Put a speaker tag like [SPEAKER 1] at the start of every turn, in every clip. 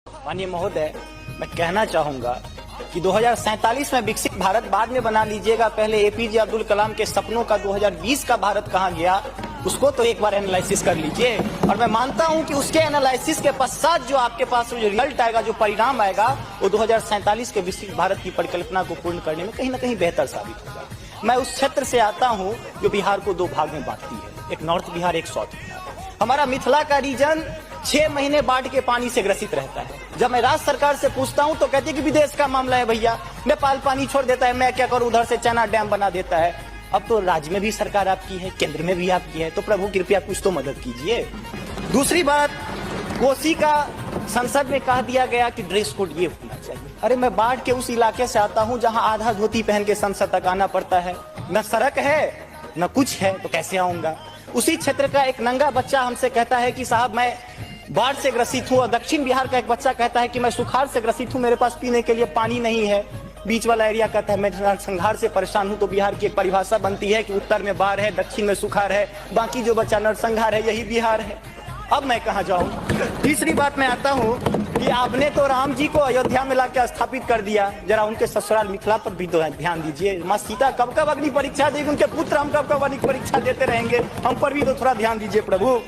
[SPEAKER 1] माननीय महोदय, मैं कहना चाहूंगा कि 2047 में विकसित भारत बाद में बना लीजिएगा, पहले एपीजे अब्दुल कलाम के सपनों का 2020 का भारत कहाँ गया उसको तो एक बार एनालिसिस कर लीजिए। और मैं मानता हूं कि उसके एनालिसिस के पश्चात जो आपके पास जो रिजल्ट आएगा, जो परिणाम आएगा, वो 2047 के विकसित भारत की परिकल्पना को पूर्ण करने में कहीं ना कहीं बेहतर साबित होगा। मैं उस क्षेत्र से आता हूं जो बिहार को दो भाग में बांटती है, एक नॉर्थ बिहार, एक साउथ बिहार। हमारा मिथिला का रीजन 6 महीने बाढ़ के पानी से ग्रसित रहता है। जब मैं राज्य सरकार से पूछता हूं तो कहते हैं कि विदेश का मामला है भैया, नेपाल पानी छोड़ देता है, मैं क्या करूं, उधर से चना डैम बना देता है। अब तो राज्य में भी सरकार आपकी है, केंद्र में भी आपकी है, तो प्रभु कृपया कुछ तो मदद कीजिए। दूसरी बात, कोसी का संसद में कह दिया गया कि ड्रेस कोड ये होना चाहिए। अरे मैं बाढ़ के उस इलाके से आता हूं जहां आधा धोती पहन के संसद तक आना पड़ता है, न सड़क है न कुछ है, तो कैसे आऊंगा। उसी क्षेत्र का एक नंगा बच्चा हमसे कहता है कि साहब मैं बाढ़ से ग्रसित हूँ, और दक्षिण बिहार का एक बच्चा कहता है कि मैं सुखाड़ से ग्रसित हूँ, मेरे पास पीने के लिए पानी नहीं है। बीच वाला एरिया कहता है मैं नरसंहार से परेशान हूँ। तो बिहार की एक परिभाषा बनती है कि उत्तर में बाढ़ है, दक्षिण में सुखाड़ है, बाकी जो बच्चा नरसंहार है, यही बिहार है। अब मैं कहाँ जाऊँ। तीसरी बात मैं आता हूँ कि आपने तो राम जी को अयोध्या में लाकर स्थापित कर दिया, जरा उनके ससुराल मिथिला पर भी ध्यान दीजिए। माँ सीता कब कब अग्नि परीक्षा देगी, उनके पुत्र हम कब कब अग्नि परीक्षा देते रहेंगे, हम पर भी तो थोड़ा ध्यान दीजिए प्रभु।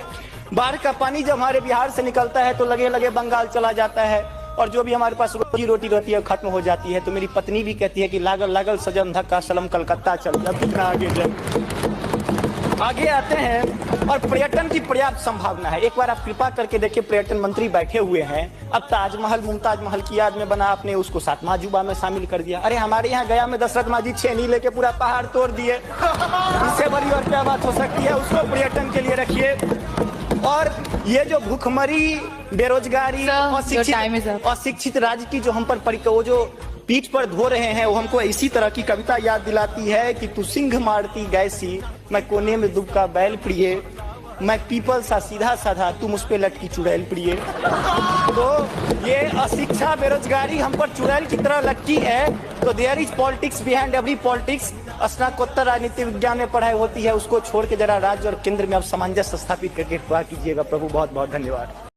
[SPEAKER 1] बाढ़ का पानी जब हमारे बिहार से निकलता है तो लगे लगे बंगाल चला जाता है, और जो भी हमारे पास रोजी रोटी रहती है खत्म हो जाती है। तो मेरी पत्नी भी कहती है कि लागल लागल सजन धक्का सलम कलकत्ता चल, अब कितना आगे जब आगे आते हैं। और पर्यटन की पर्याप्त संभावना है। एक बार आप कृपा करके देखिए, पर्यटन मंत्री बैठे हुए हैं, अब ताजमहल मुमताज महल की याद में बना, आपने उसको 7वां अजूबा में शामिल कर दिया। अरे हमारे यहाँ गया में दशरथ माँ जी छेनी लेके पूरा पहाड़ तोड़ दिए, इससे बड़ी और क्या बात हो सकती है। उसको पर्यटन के लिए रखिए। और ये जो भूखमरी, बेरोजगारी, अशिक्षित राज्य की जो हम पर वो जो पीठ पर धो रहे हैं, वो हमको इसी तरह की कविता याद दिलाती है कि तू सिंह मारती गैसी, मैं कोने में दुबका बैल प्रिय, मैं पीपल सा सीधा साधा, तुम उस पे लटकी चुड़ैल प्रिय। तो ये अशिक्षा, बेरोजगारी हम पर चुड़ैल की तरह लटकी है। तो there is politics behind every politics. स्नातकोत्तर राजनीति विज्ञान में पढ़ाई होती है, उसको छोड़ के जरा राज्य और केंद्र में अब सामंजस्य स्थापित करके कीजिएगा प्रभु। बहुत बहुत धन्यवाद।